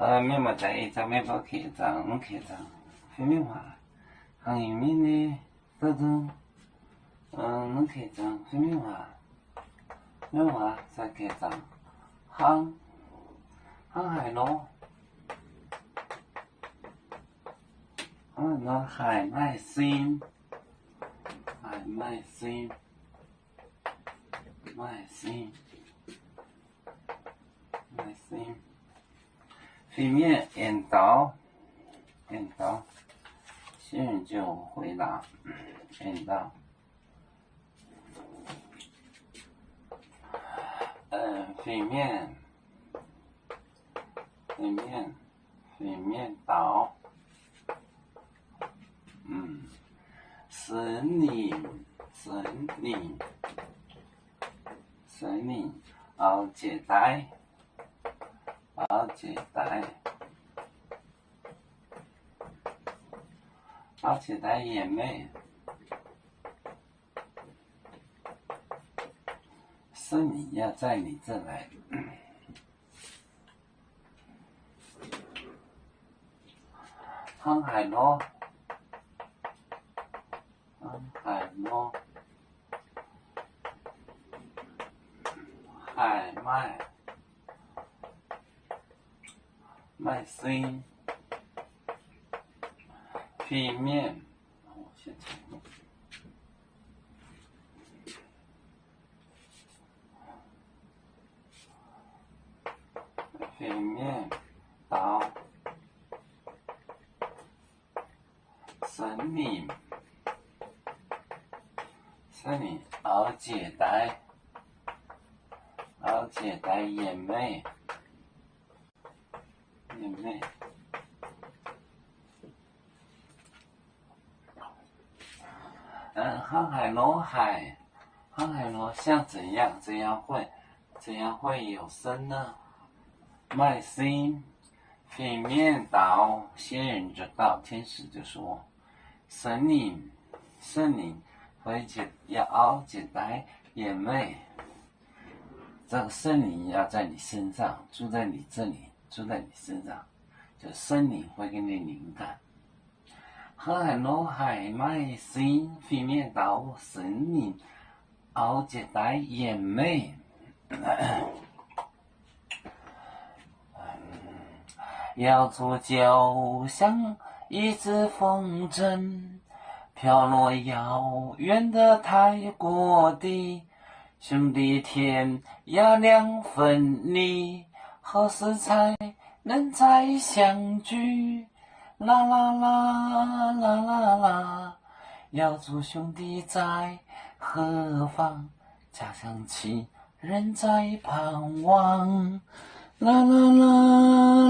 面目在一张面包开张，非面话，行业面的这种，能开张，非面话，面话再开张，行海咯，那海卖心，卖心。飞面引导，新人就回答引导。飞面导，神灵，熬解带，眼泪，是你要在你这来。航海咯，海卖心，飞面，先重录。飞面导，神灵熬解带眼妹，航海咯像怎样会有声呢？卖心，飞面导，仙人就道，天使就说，神灵会要熬解带眼泪。这个圣灵要在你身上，住在你这里，住在你身上，就圣灵会给你灵感。海卖心，飞面导，神灵熬解带眼泪。要做就像一只风筝，飘落遥远的泰国地。兄弟天涯两分离，何时才能再相聚？啦啦啦啦啦啦，要祝兄弟在何方？家乡亲人在盼望，啦啦啦。